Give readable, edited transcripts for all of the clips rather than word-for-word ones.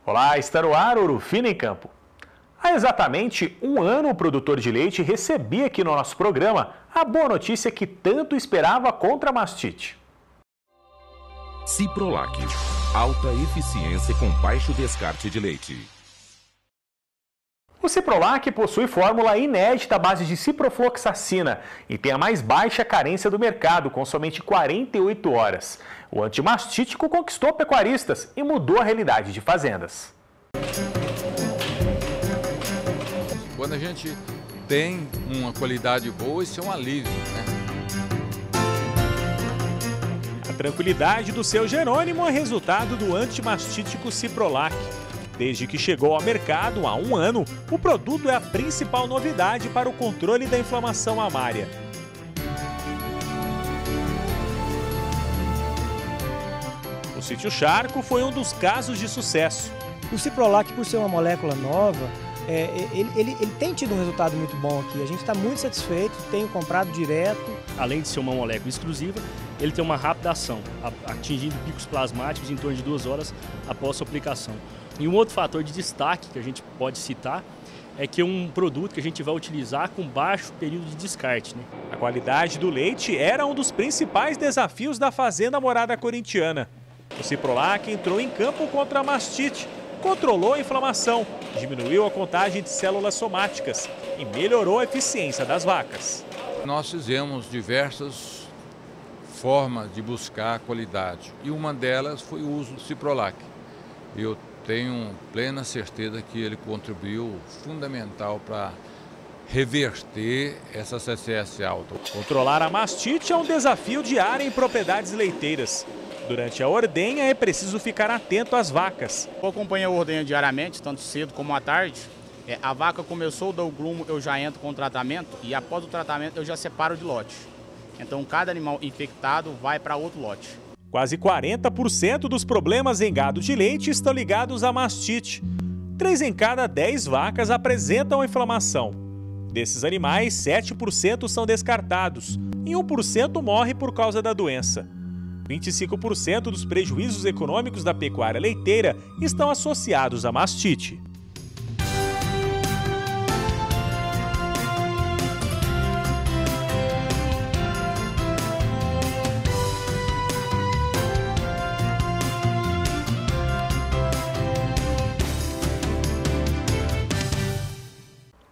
Olá, está no ar Ouro Fino em Campo. Há exatamente um ano o produtor de leite recebia aqui no nosso programa a boa notícia que tanto esperava contra a mastite. Ciprolac, alta eficiência com baixo descarte de leite. O Ciprolac possui fórmula inédita à base de ciprofloxacina e tem a mais baixa carência do mercado, com somente 48 horas. O antimastítico conquistou pecuaristas e mudou a realidade de fazendas. Quando a gente tem uma qualidade boa, isso é um alívio, né? A tranquilidade do seu Jerônimo é resultado do antimastítico Ciprolac. Desde que chegou ao mercado há um ano, o produto é a principal novidade para o controle da inflamação mamária. O Sítio Charco foi um dos casos de sucesso. O Ciprolac, por ser uma molécula nova, ele tem tido um resultado muito bom aqui. A gente está muito satisfeito, tem comprado direto. Além de ser uma molécula exclusiva, ele tem uma rápida ação, atingindo picos plasmáticos em torno de 2 horas após sua aplicação. E um outro fator de destaque que a gente pode citar é que é um produto que a gente vai utilizar com baixo período de descarte, né? A qualidade do leite era um dos principais desafios da Fazenda Morada Corintiana. O Ciprolac entrou em campo contra a mastite, controlou a inflamação, diminuiu a contagem de células somáticas e melhorou a eficiência das vacas. Nós fizemos diversas formas de buscar a qualidade e uma delas foi o uso do Ciprolac. Eu tenho plena certeza que ele contribuiu fundamental para reverter essa CCS alta. Controlar a mastite é um desafio diário em propriedades leiteiras. Durante a ordenha é preciso ficar atento às vacas. Eu acompanho a ordenha diariamente, tanto cedo como à tarde. A vaca começou a dar o grumo, eu já entro com o tratamento e após o tratamento eu já separo de lote. Então cada animal infectado vai para outro lote. Quase 40% dos problemas em gado de leite estão ligados à mastite. 3 em cada 10 vacas apresentam inflamação. Desses animais, 7% são descartados e 1% morre por causa da doença. 25% dos prejuízos econômicos da pecuária leiteira estão associados à mastite.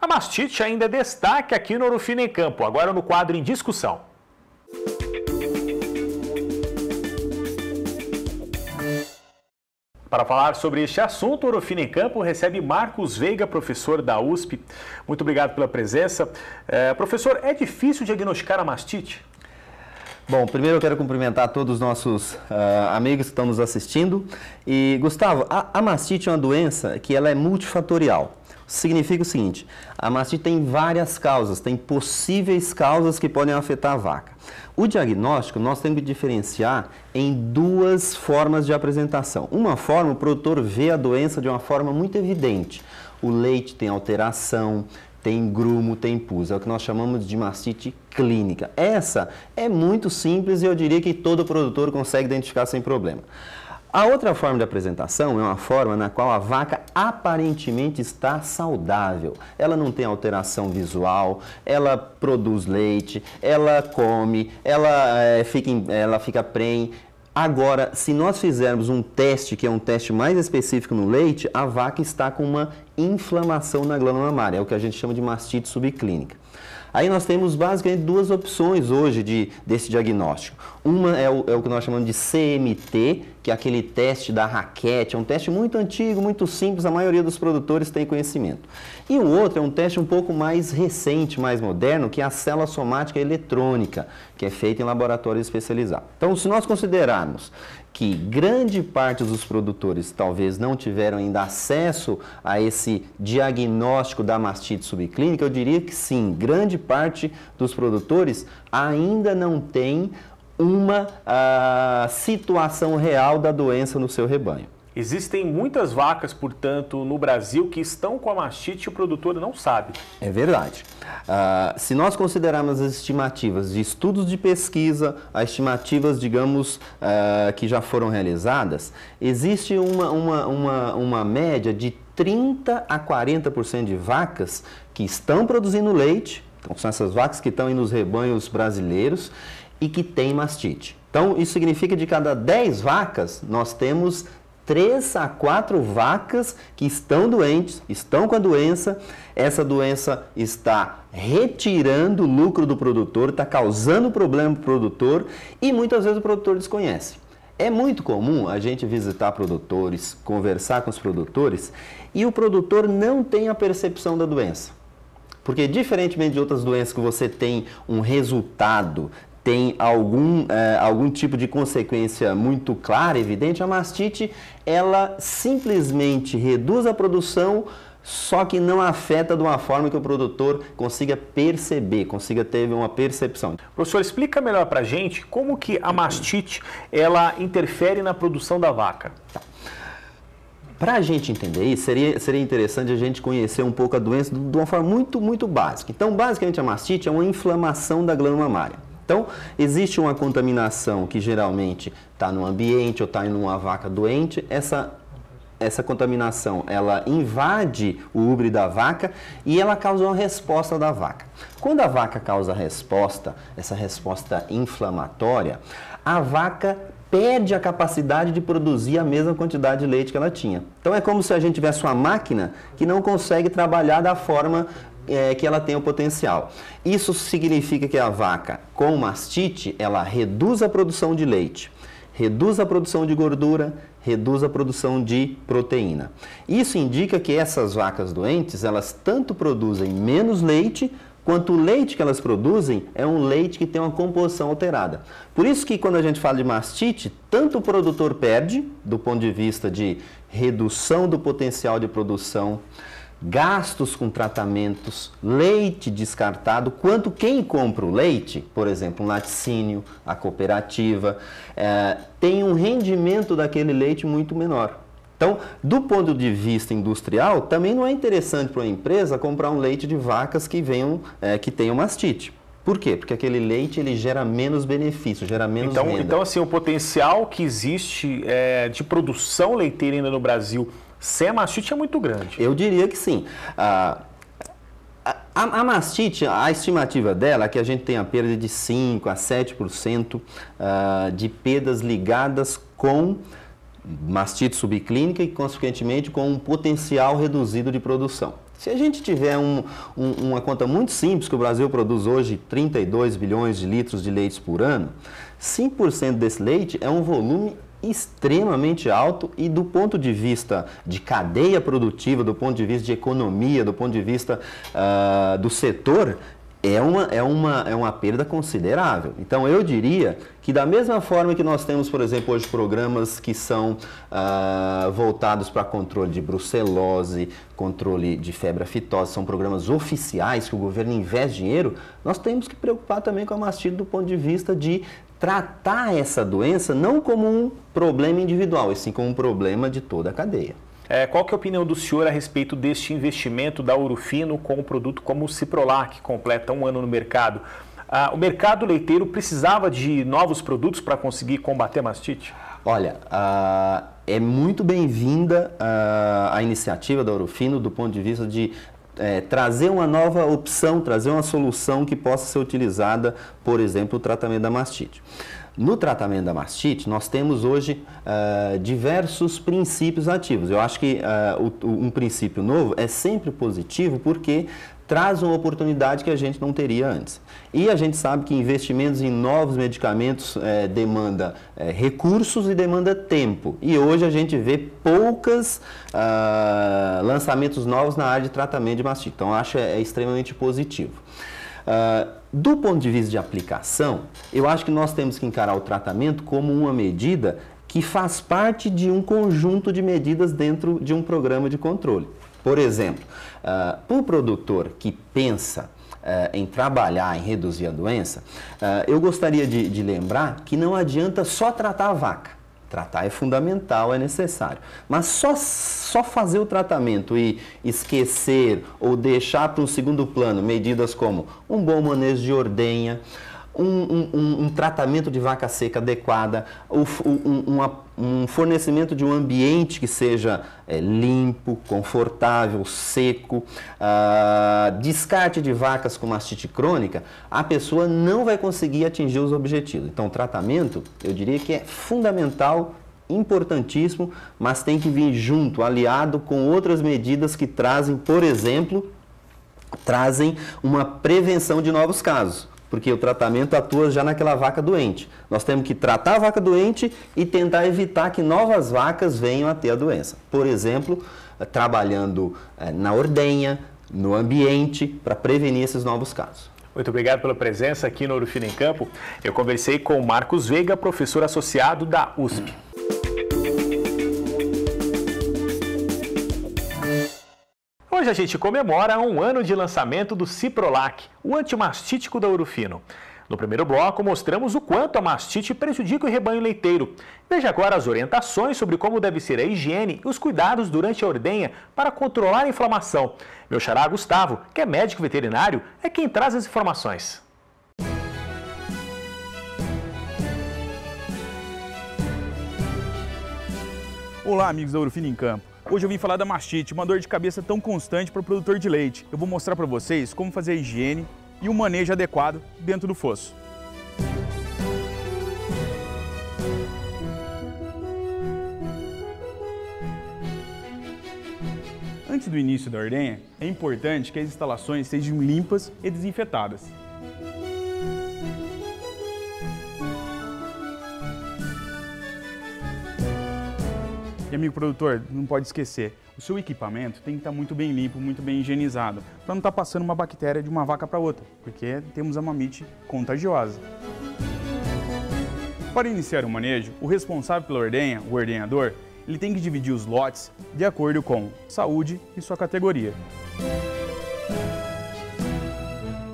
A mastite ainda é destaque aqui no Ouro Fino em Campo, agora no quadro em discussão. Para falar sobre este assunto, o Ouro Fino em Campo recebe Marcos Veiga, professor da USP. Muito obrigado pela presença. Professor, é difícil diagnosticar a mastite? Bom, primeiro eu quero cumprimentar todos os nossos amigos que estão nos assistindo. E, Gustavo, a mastite é uma doença que ela é multifatorial. Significa o seguinte, a mastite tem várias causas, tem possíveis causas que podem afetar a vaca. O diagnóstico nós temos que diferenciar em 2 formas de apresentação. Uma forma, o produtor vê a doença de uma forma muito evidente. O leite tem alteração, tem grumo, tem pus, é o que nós chamamos de mastite clínica. Essa é muito simples e eu diria que todo produtor consegue identificar sem problema. A outra forma de apresentação é uma forma na qual a vaca aparentemente está saudável. Ela não tem alteração visual, ela produz leite, ela come, ela fica prenhe. Agora, se nós fizermos um teste, que é um teste mais específico no leite, a vaca está com uma inflamação na glândula mamária, é o que a gente chama de mastite subclínica. Aí nós temos basicamente 2 opções hoje desse diagnóstico. Uma é o que nós chamamos de CMT, que é aquele teste da raquete, é um teste muito antigo, muito simples, a maioria dos produtores tem conhecimento. E o outro é um teste um pouco mais recente, mais moderno, que é a célula somática eletrônica, que é feita em laboratórios especializados. Então, se nós considerarmos que grande parte dos produtores talvez não tiveram ainda acesso a esse diagnóstico da mastite subclínica, eu diria que sim, grande parte dos produtores ainda não tem uma situação real da doença no seu rebanho. Existem muitas vacas, portanto, no Brasil que estão com a mastite e o produtor não sabe. É verdade. Se nós considerarmos as estimativas de estudos de pesquisa, as estimativas, digamos, que já foram realizadas, existe uma média de 30% a 40% de vacas que estão produzindo leite, então são essas vacas que estão aí nos rebanhos brasileiros e que têm mastite. Então, isso significa que de cada 10 vacas, nós temos 3 a 4 vacas que estão doentes, estão com a doença, essa doença está retirando o lucro do produtor, está causando problema para o produtor e muitas vezes o produtor desconhece. É muito comum a gente visitar produtores, conversar com os produtores e o produtor não tem a percepção da doença. Porque diferentemente de outras doenças que você tem um resultado, tem algum tipo de consequência muito clara, evidente, a mastite, ela simplesmente reduz a produção, só que não afeta de uma forma que o produtor consiga perceber, consiga ter uma percepção. Professor, explica melhor para a gente como que a mastite ela interfere na produção da vaca. Tá. Para a gente entender isso, seria interessante a gente conhecer um pouco a doença de uma forma muito básica. Então, basicamente, a mastite é uma inflamação da glândula mamária. Então, existe uma contaminação que geralmente está no ambiente ou está em uma vaca doente. Essa contaminação, ela invade o úbere da vaca e ela causa uma resposta da vaca. Quando a vaca causa essa resposta inflamatória, a vaca perde a capacidade de produzir a mesma quantidade de leite que ela tinha. Então, é como se a gente tivesse uma máquina que não consegue trabalhar da forma que ela tem o potencial. Isso significa que a vaca com mastite, ela reduz a produção de leite, reduz a produção de gordura, reduz a produção de proteína. Isso indica que essas vacas doentes, elas tanto produzem menos leite, quanto o leite que elas produzem é um leite que tem uma composição alterada. Por isso que quando a gente fala de mastite, tanto o produtor perde, do ponto de vista de redução do potencial de produção, gastos com tratamentos, leite descartado, quanto quem compra o leite, por exemplo, um laticínio, a cooperativa, tem um rendimento daquele leite muito menor. Então, do ponto de vista industrial, também não é interessante para uma empresa comprar um leite de vacas que tenham mastite. Por quê? Porque aquele leite ele gera menos benefício, gera menos renda. Então, assim, o potencial que existe de produção leiteira ainda no Brasil sem a mastite é muito grande. Eu diria que sim. A mastite, a estimativa dela é que a gente tem a perda de 5% a 7% de perdas ligadas com mastite subclínica e, consequentemente, com um potencial reduzido de produção. Se a gente tiver uma conta muito simples, que o Brasil produz hoje 32 bilhões de litros de leite por ano, 5% desse leite é um volume extremamente alto e do ponto de vista de cadeia produtiva, do ponto de vista de economia, do ponto de vista do setor, é uma perda considerável. Então, eu diria que da mesma forma que nós temos, por exemplo, hoje programas que são voltados para controle de brucelose, controle de febre aftosa, são programas oficiais que o governo investe dinheiro, nós temos que preocupar também com a mastite do ponto de vista de tratar essa doença não como um problema individual, e sim como um problema de toda a cadeia. Qual que é a opinião do senhor a respeito deste investimento da Ouro Fino com um produto como o Ciprolac, que completa 1 ano no mercado? O mercado leiteiro precisava de novos produtos para conseguir combater a mastite? Olha, é muito bem-vinda a iniciativa da Ouro Fino do ponto de vista de trazer uma nova opção, trazer uma solução que possa ser utilizada, por exemplo, no tratamento da mastite. No tratamento da mastite, nós temos hoje diversos princípios ativos. Eu acho que um princípio novo é sempre positivo porque traz uma oportunidade que a gente não teria antes. E a gente sabe que investimentos em novos medicamentos demanda recursos e demanda tempo. E hoje a gente vê poucos lançamentos novos na área de tratamento de mastite. Então, eu acho extremamente positivo. Do ponto de vista de aplicação, eu acho que nós temos que encarar o tratamento como uma medida que faz parte de um conjunto de medidas dentro de um programa de controle. Por exemplo, para o produtor que pensa em trabalhar, em reduzir a doença, eu gostaria de lembrar que não adianta só tratar a vaca. Tratar é fundamental, é necessário. Mas só fazer o tratamento e esquecer ou deixar para um segundo plano medidas como um bom manejo de ordenha, um tratamento de vaca seca adequada, um fornecimento de um ambiente que seja limpo, confortável, seco, descarte de vacas com mastite crônica, a pessoa não vai conseguir atingir os objetivos. Então, o tratamento, eu diria que é fundamental, importantíssimo, mas tem que vir junto, aliado com outras medidas que trazem, por exemplo, uma prevenção de novos casos. Porque o tratamento atua já naquela vaca doente. Nós temos que tratar a vaca doente e tentar evitar que novas vacas venham a ter a doença. Por exemplo, trabalhando na ordenha, no ambiente, para prevenir esses novos casos. Muito obrigado pela presença aqui no Ouro Fino em Campo. Eu conversei com o Marcos Veiga, professor associado da USP. Hoje a gente comemora um ano de lançamento do Ciprolac, o antimastítico da Ouro Fino. No primeiro bloco, mostramos o quanto a mastite prejudica o rebanho leiteiro. Veja agora as orientações sobre como deve ser a higiene e os cuidados durante a ordenha para controlar a inflamação. Meu xará Gustavo, que é médico veterinário, é quem traz as informações. Olá, amigos da Ouro Fino em Campo. Hoje eu vim falar da mastite, uma dor de cabeça tão constante para o produtor de leite. Eu vou mostrar para vocês como fazer a higiene e o manejo adequado dentro do fosso. Antes do início da ordenha, é importante que as instalações sejam limpas e desinfetadas. E amigo produtor, não pode esquecer, o seu equipamento tem que estar muito bem limpo, muito bem higienizado, para não estar passando uma bactéria de uma vaca para outra, porque temos a mamite contagiosa. Para iniciar o manejo, o responsável pela ordenha, o ordenhador, ele tem que dividir os lotes de acordo com saúde e sua categoria.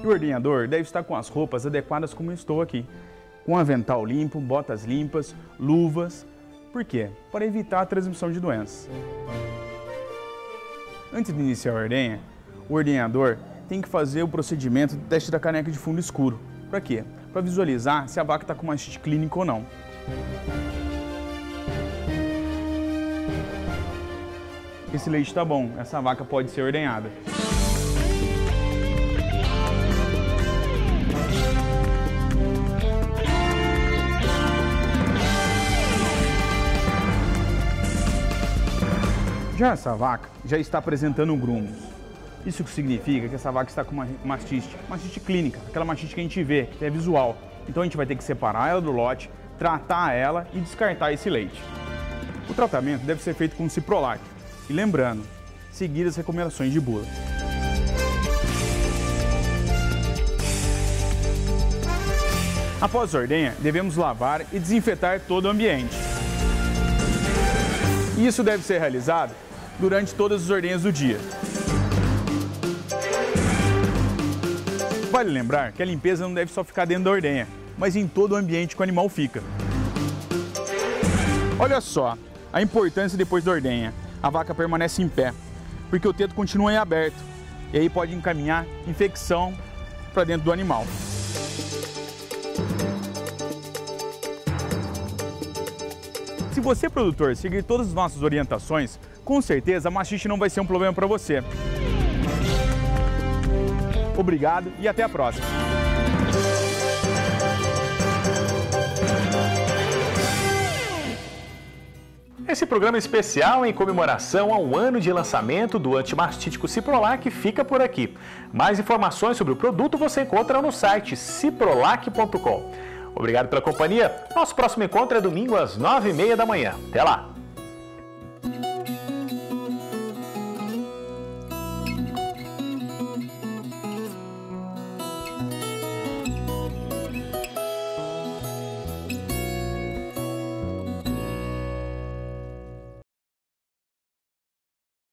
E o ordenhador deve estar com as roupas adequadas como eu estou aqui, com avental limpo, botas limpas, luvas. Por quê? Para evitar a transmissão de doenças. Antes de iniciar a ordenha, o ordenhador tem que fazer o procedimento do teste da caneca de fundo escuro. Para quê? Para visualizar se a vaca está com mastite clínica ou não. Esse leite está bom, essa vaca pode ser ordenhada. Já essa vaca já está apresentando grumos. Isso significa que essa vaca está com uma mastite clínica, aquela mastite que a gente vê, que é visual. Então a gente vai ter que separar ela do lote, tratar ela e descartar esse leite. O tratamento deve ser feito com Ciprolac. E lembrando, seguir as recomendações de bula. Após a ordenha, devemos lavar e desinfetar todo o ambiente. Isso deve ser realizado durante todas as ordenhas do dia. Vale lembrar que a limpeza não deve só ficar dentro da ordenha, mas em todo o ambiente que o animal fica. Olha só a importância depois da ordenha. A vaca permanece em pé, porque o teto continua em aberto, e aí pode encaminhar infecção para dentro do animal. Se você, produtor, seguir todas as nossas orientações, com certeza a mastite não vai ser um problema para você. Obrigado e até a próxima! Esse programa especial em comemoração a um ano de lançamento do antimastítico Ciprolac fica por aqui. Mais informações sobre o produto você encontra no site ciprolac.com. Obrigado pela companhia. Nosso próximo encontro é domingo às 9h30 da manhã. Até lá!